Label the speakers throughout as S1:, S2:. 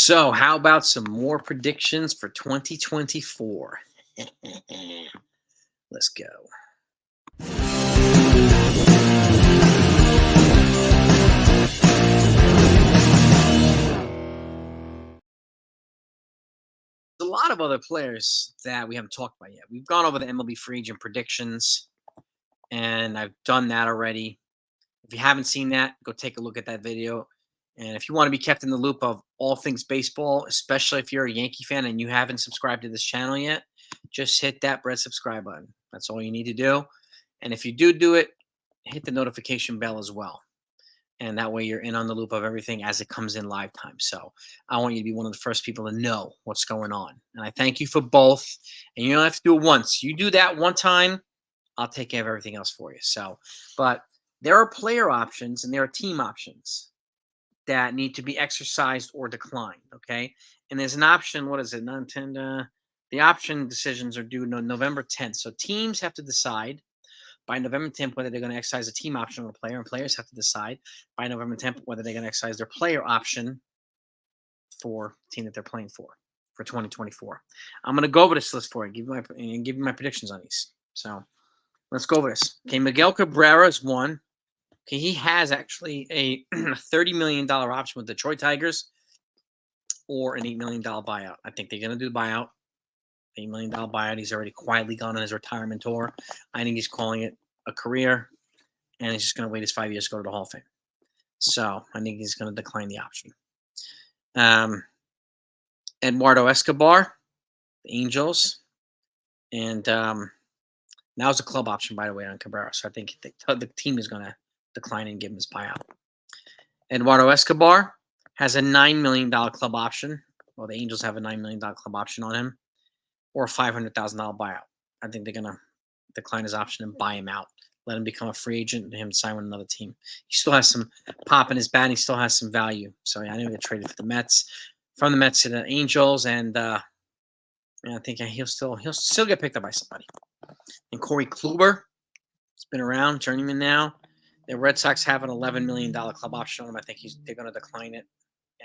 S1: So, how about some more predictions for 2024? Let's go. A lot of other players that we haven't talked about yet. We've gone over the MLB free agent predictions, and I've done that already. If you haven't seen that, go take a look at that video. And if you want to be kept in the loop of all things baseball, especially if you're a Yankee fan and you haven't subscribed to this channel yet, just hit that red subscribe button. That's all you need to do. And if you do it, hit the notification bell as well. And that way you're in on the loop of everything as it comes in live time. So I want you to be one of the first people to know what's going on. And I thank you for both. And you don't have to do it once. You do that one time, I'll take care of everything else for you. So, but there are player options and there are team options that need to be exercised or declined, okay? And there's an option, what is it, the option decisions are due November 10th. So teams have to decide by November 10th whether they're going to exercise a team option on a player, and players have to decide by November 10th whether they're going to exercise their player option for the team that they're playing for 2024. I'm going to go over this list for you and give you my predictions on these. So let's go over this. Okay, Miguel Cabrera is one. Okay, he has actually a $30 million option with Detroit Tigers or an $8 million buyout. I think they're going to do the buyout. $8 million buyout. He's already quietly gone on his retirement tour. I think he's calling it a career, and he's just going to wait his 5 years to go to the Hall of Fame. So I think he's going to decline the option. Eduardo Escobar, the Angels, and that was a club option, by the way, on Cabrera. So I think the team is going to decline and give him his buyout. Eduardo Escobar has a $9 million club option. Well, the Angels have a $9 million club option on him, or a $500,000 buyout. I think they're going to decline his option and buy him out. Let him become a free agent and him sign with another team. He still has some pop in his bat. And he still has some value. So yeah, I know he got traded for the Mets, from the Mets to the Angels, and I think he'll still get picked up by somebody. And Corey Kluber, he's been around, journeyman now. The Red Sox have an $11 million club option on him. I think they're going to decline it,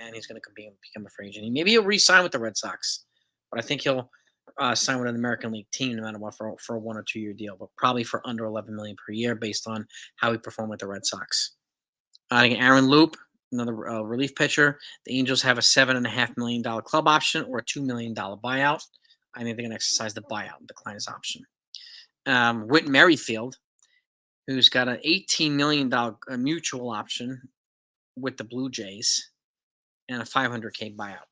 S1: and he's going to become a free agent. Maybe he'll re-sign with the Red Sox, but I think he'll sign with an American League team no matter what for a 1 or 2 year deal, but probably for under $11 million per year based on how he performed with the Red Sox. Aaron Loop, another relief pitcher. The Angels have a $7.5 million club option or a $2 million buyout. I think they're going to exercise the buyout and decline his option. Whit Merrifield, who's got an $18 million mutual option with the Blue Jays and a $500K buyout.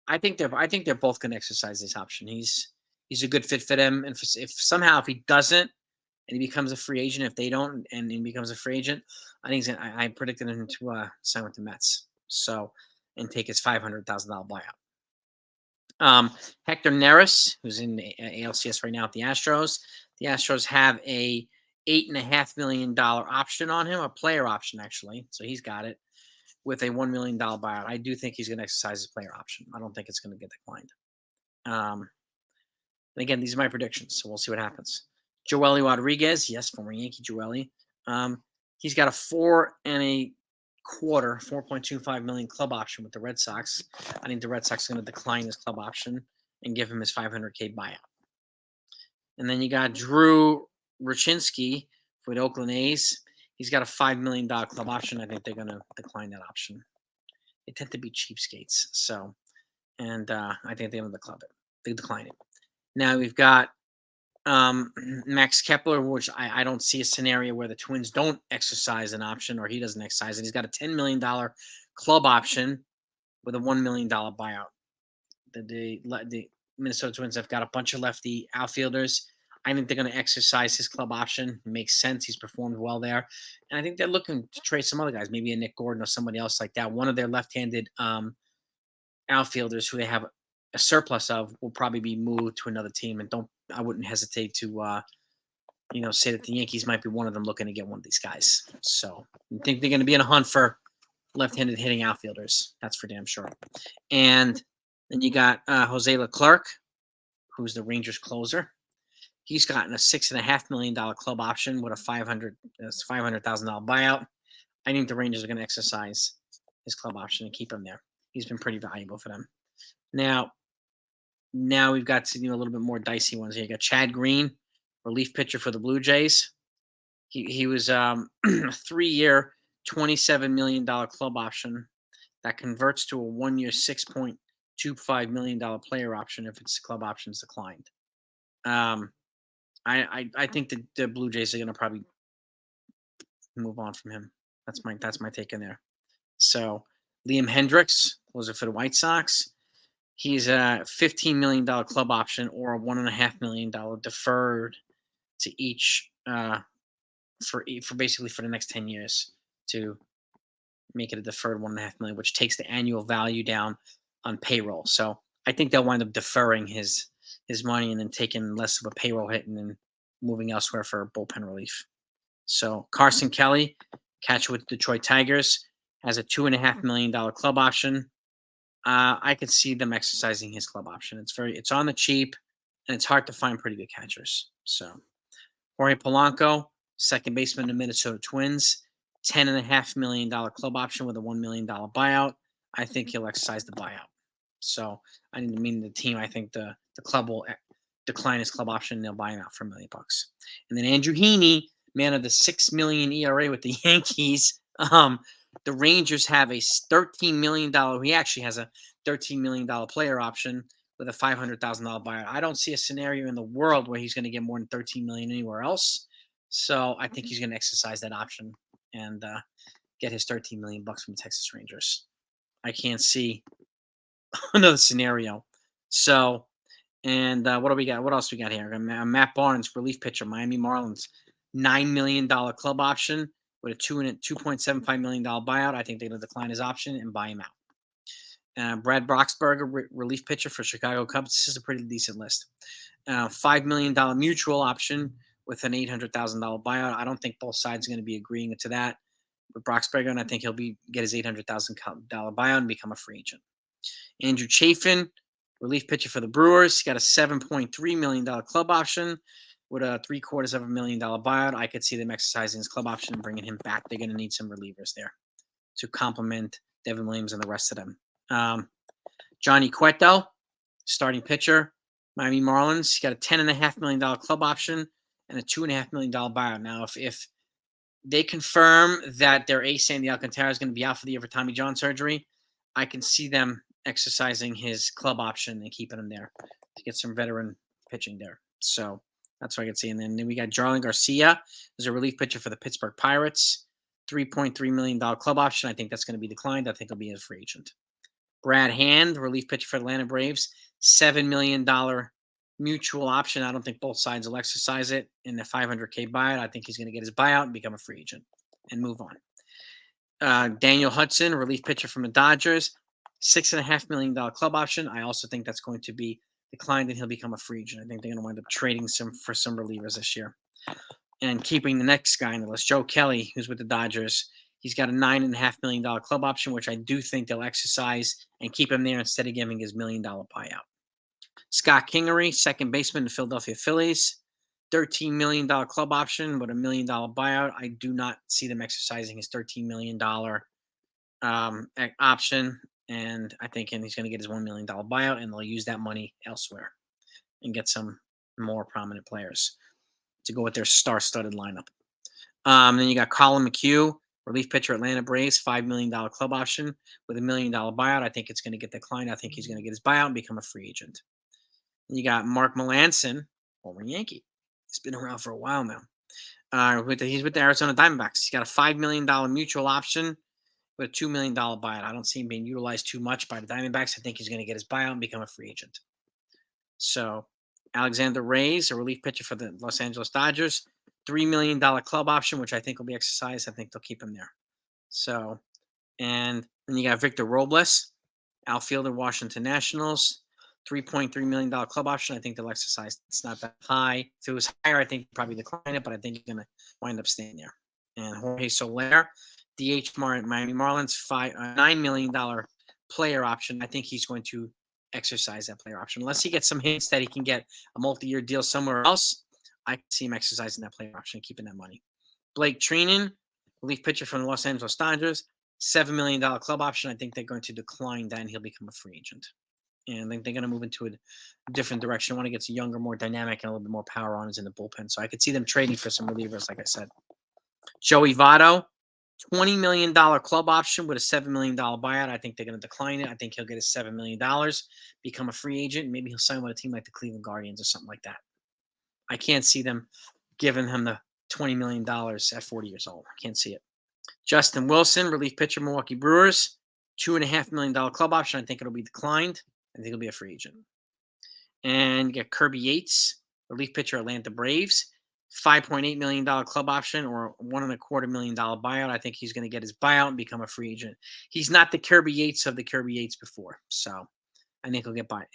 S1: I think they're both going to exercise this option. He's a good fit for them, and if he doesn't and he becomes a free agent, if they don't and he becomes a free agent, I think I predicted him to sign with the Mets. So and take his $500,000 buyout. Hector Neris, who's in the ALCS right now at the Astros. The Astros have a $8.5 million option on him, a player option actually. So he's got it with a $1 million buyout. I do think he's going to exercise his player option. I don't think it's going to get declined. And again, these are my predictions, so we'll see what happens. Joely Rodriguez, yes, former Yankee Joely. He's got a $4.25 million club option with the Red Sox. I think the Red Sox are going to decline his club option and give him his $500K buyout. And then you got Drew Rucinski for the Oakland A's. He's got a $5 million club option. I think they're going to decline that option. They tend to be cheapskates. So, and I think they're going to decline it. Now we've got Max Kepler, which I don't see a scenario where the Twins don't exercise an option or he doesn't exercise it. He's got a $10 million club option with a $1 million buyout. The Minnesota Twins have got a bunch of lefty outfielders. I think they're going to exercise his club option. It makes sense. He's performed well there. And I think they're looking to trade some other guys, maybe a Nick Gordon or somebody else like that. One of their left-handed outfielders who they have a surplus of will probably be moved to another team. And I wouldn't hesitate to, say that the Yankees might be one of them looking to get one of these guys. So I think they're going to be in a hunt for left-handed hitting outfielders. That's for damn sure. And then you got Jose Leclerc, who's the Rangers closer. He's gotten a $6.5 million club option with a $500,000 buyout. I think the Rangers are going to exercise his club option and keep him there. he's been pretty valuable for them. Now we've got a little bit more dicey ones here. You got Chad Green, relief pitcher for the Blue Jays. He was a 3-year, $27 million club option that converts to a 1-year, $6.25 million player option if its club option's declined. I think the Blue Jays are going to probably move on from him. That's my take in there. So Liam Hendricks, those are for the White Sox. He's a $15 million club option or a $1.5 million deferred to each for basically for the next 10 years to make it a deferred $1.5 million, which takes the annual value down on payroll. So I think they'll wind up deferring his money and then taking less of a payroll hit and then moving elsewhere for bullpen relief. So Carson Kelly, catcher with Detroit Tigers, has a $2.5 million club option. I could see them exercising his club option. It's on the cheap, and it's hard to find pretty good catchers. So Jorge Polanco, second baseman of the Minnesota Twins, $10.5 million club option with a $1 million buyout. I think he'll exercise the buyout. So I didn't mean the team. I think the club will decline his club option and they'll buy him out for $1 million. And then Andrew Heaney, man of the $6 million ERA with the Yankees. The Rangers have a $13 million. He actually has a $13 million player option with a $500,000 buyout. I don't see a scenario in the world where he's going to get more than $13 million anywhere else. So I think he's going to exercise that option and get his $13 million from the Texas Rangers. I can't see another scenario. So, and what do we got? What else we got here? Matt Barnes, relief pitcher, Miami Marlins, $9 million club option with a $2.75 million buyout. I think they're going to decline his option and buy him out. Brad Boxberger, relief pitcher for Chicago Cubs. This is a pretty decent list. $5 million mutual option with an $800,000 buyout. I don't think both sides are going to be agreeing to that with Boxberger, and I think he'll get his $800,000 buyout and become a free agent. Andrew Chafin, relief pitcher for the Brewers. He got a $7.3 million club option with a $750,000 buyout. I could see them exercising his club option and bringing him back. They're going to need some relievers there to complement Devin Williams and the rest of them. Johnny Cueto, starting pitcher, Miami Marlins. He got a $10.5 million club option and a $2.5 million buyout. Now, if they confirm that their ace, Sandy Alcantara, is going to be out for the year for Tommy John surgery, I can see them exercising his club option and keeping him there to get some veteran pitching there. So that's what I can see. And then we got Jarlin Garcia, who's a relief pitcher for the Pittsburgh Pirates, $3.3 million club option. I think that's going to be declined. I think he'll be a free agent. Brad Hand, relief pitcher for Atlanta Braves, $7 million mutual option. I don't think both sides will exercise it in the $500K buyout. I think he's going to get his buyout and become a free agent and move on. Daniel Hudson, relief pitcher from the Dodgers, $6.5 million club option. I also think that's going to be declined and he'll become a free agent. I think they're going to wind up trading for some relievers this year. And keeping the next guy on the list, Joe Kelly, who's with the Dodgers. He's got a $9.5 million club option, which I do think they'll exercise and keep him there instead of giving his $1 million buyout. Scott Kingery, second baseman, the Philadelphia Phillies, $13 million club option with a $1 million buyout. I do not see them exercising his $13 million option, and I think he's going to get his $1 million buyout, and they'll use that money elsewhere and get some more prominent players to go with their star-studded lineup. Then you got Colin McHugh, relief pitcher, Atlanta Braves, $5 million club option with a $1 million buyout. I think it's going to get declined. I think he's going to get his buyout and become a free agent. And you got Mark Melancon, former Yankee. He's been around for a while now. He's with the Arizona Diamondbacks. He's got a $5 million mutual option with a $2 million buyout. I don't see him being utilized too much by the Diamondbacks. I think he's going to get his buyout and become a free agent. So Alexander Reyes, a relief pitcher for the Los Angeles Dodgers, $3 million club option, which I think will be exercised. I think they'll keep him there. So, and then you got Victor Robles, outfielder, Washington Nationals, $3.3 million club option. I think they'll exercise. It's not that high. If it was higher, I think probably decline it, but I think he's going to wind up staying there. And Jorge Soler, DH Miami Marlins, $9 million player option. I think he's going to exercise that player option. Unless he gets some hints that he can get a multi-year deal somewhere else, I can see him exercising that player option and keeping that money. Blake Treinen, relief pitcher from the Los Angeles Dodgers, $7 million club option. I think they're going to decline that and he'll become a free agent. And I think they're going to move into a different direction. One that gets younger, more dynamic, and a little bit more power on is in the bullpen. So I could see them trading for some relievers, like I said. Joey Votto, $20 million club option with a $7 million buyout. I think they're going to decline it. I think he'll get his $7 million, become a free agent. Maybe he'll sign with a team like the Cleveland Guardians or something like that. I can't see them giving him the $20 million at 40 years old. I can't see it. Justin Wilson, relief pitcher, Milwaukee Brewers, $2.5 million club option. I think it'll be declined. I think he'll be a free agent. And you get Kirby Yates, relief pitcher, Atlanta Braves, $5.8 million club option or $1.25 million buyout. I think he's going to get his buyout and become a free agent. He's not the Kirby Yates of the Kirby Yates before, so I think he'll get bought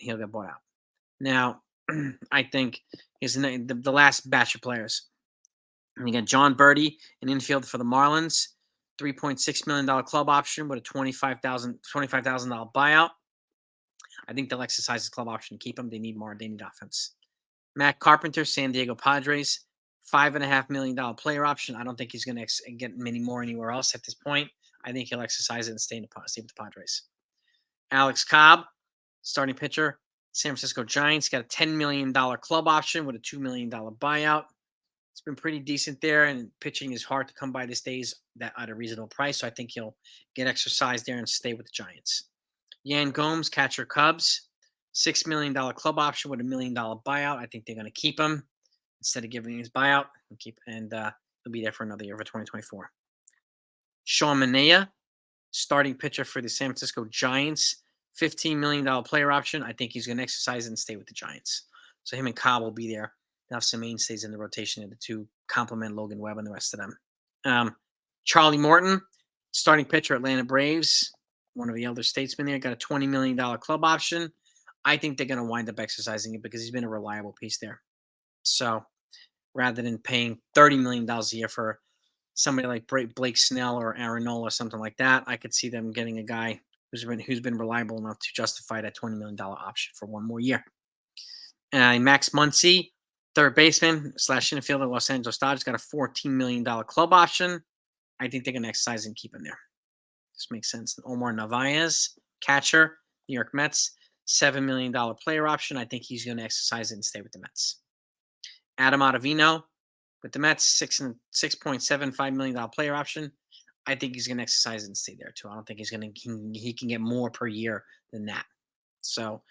S1: out. Now, I think is the last batch of players. And you got John Birdie, an infield for the Marlins, $3.6 million club option with a $25,000 buyout. I think they'll exercise his club option to keep him. They need more. They need offense. Matt Carpenter, San Diego Padres, $5.5 million player option. I don't think he's going to get many more anywhere else at this point. I think he'll exercise it and stay with the Padres. Alex Cobb, starting pitcher, San Francisco Giants, got a $10 million club option with a $2 million buyout. It's been pretty decent there, and pitching is hard to come by these days at a reasonable price, so I think he'll get exercise there and stay with the Giants. Yan Gomes, catcher, Cubs, $6 million club option with a $1 million buyout. I think they're going to keep him instead of giving his buyout and he'll be there for another year for 2024. Sean Manaea, starting pitcher for the San Francisco Giants, $15 million player option. I think he's going to exercise and stay with the Giants. So him and Cobb will be there. They'll have some mainstays in the rotation of the two, complement Logan Webb and the rest of them. Charlie Morton, starting pitcher, Atlanta Braves, one of the elder statesmen there, got a $20 million club option. I think they're going to wind up exercising it because he's been a reliable piece there. So rather than paying $30 million a year for somebody like Blake Snell or Aaron Nola or something like that, I could see them getting a guy who's been reliable enough to justify that $20 million option for one more year. Max Muncy, third baseman / infielder of Los Angeles Dodgers, got a $14 million club option. I think they're going to exercise and keep him there. This makes sense. Omar Narvaez, catcher, New York Mets, $7 million player option. I think he's going to exercise it and stay with the Mets. Adam Ottavino with the Mets, $6.75 million player option. I think he's going to exercise it and stay there too. I don't think he can get more per year than that. So,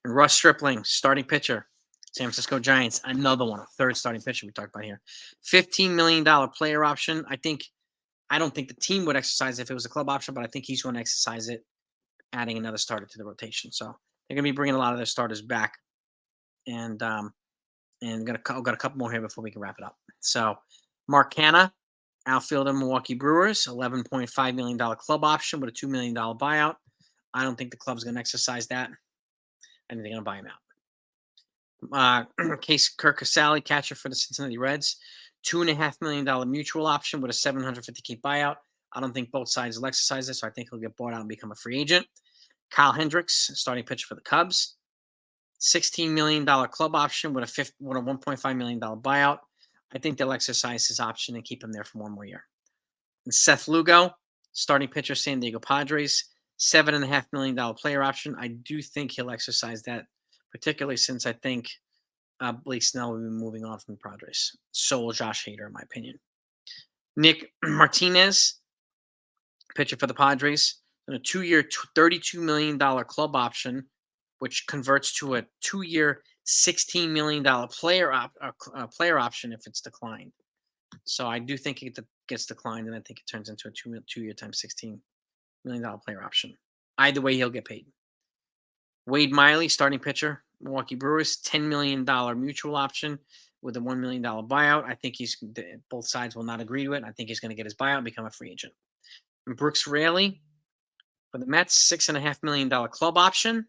S1: and Russ Stripling, starting pitcher, San Francisco Giants, another one, a third starting pitcher we talked about here. $15 million player option. I don't think the team would exercise it if it was a club option, but I think he's going to exercise it, adding another starter to the rotation. So they're going to be bringing a lot of their starters back. And got a couple more here before we can wrap it up. So Mark Canha, outfielder, Milwaukee Brewers, $11.5 million club option with a $2 million buyout. I don't think the club's going to exercise that. I think they're going to buy him out. Kirk Casale, catcher for the Cincinnati Reds, $2.5 million mutual option with a $750K buyout. I don't think both sides will exercise it, so I think he'll get bought out and become a free agent. Kyle Hendricks, starting pitcher for the Cubs, $16 million club option with a $1.5 million buyout. I think they'll exercise his option and keep him there for one more year. And Seth Lugo, starting pitcher, San Diego Padres, $7.5 million player option. I do think he'll exercise that, particularly since I think Blake Snell will be moving on from the Padres. So will Josh Hader, in my opinion. Nick Martinez, pitcher for the Padres, on a 2-year, $32 million club option, which converts to a 2-year, $16 million player option if it's declined. So I do think it gets declined, and I think it turns into a 2-year times $16 million player option. Either way, he'll get paid. Wade Miley, starting pitcher, Milwaukee Brewers, $10 million mutual option with a $1 million buyout. I think both sides will not agree to it. I think he's going to get his buyout and become a free agent. And Brooks Raley for the Mets, $6.5 million club option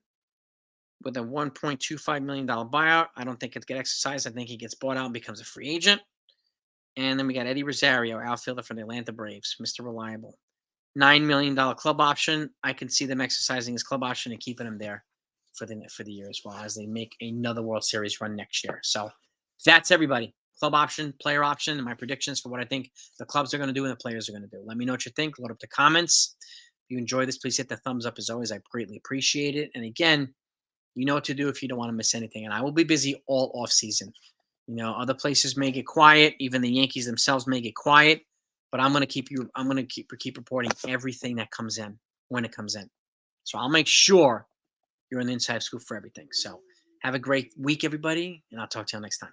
S1: with a $1.25 million buyout. I don't think it gets exercised. I think he gets bought out and becomes a free agent. And then we got Eddie Rosario, outfielder for the Atlanta Braves, Mr. Reliable. $9 million club option. I can see them exercising his club option and keeping him there for the year as well as they make another World Series run next year. So that's everybody. club option, player option, and my predictions for what I think the clubs are going to do and the players are going to do. Let me know what you think. Load up the comments. If you enjoy this, please hit the thumbs up. As always, I greatly appreciate it. And again, you know what to do if you don't want to miss anything. And I will be busy all off season. Other places may get quiet. Even the Yankees themselves may get quiet. But I'm going to keep reporting everything that comes in when it comes in. So I'll make sure you're in the inside scoop for everything. So have a great week, everybody, and I'll talk to you next time.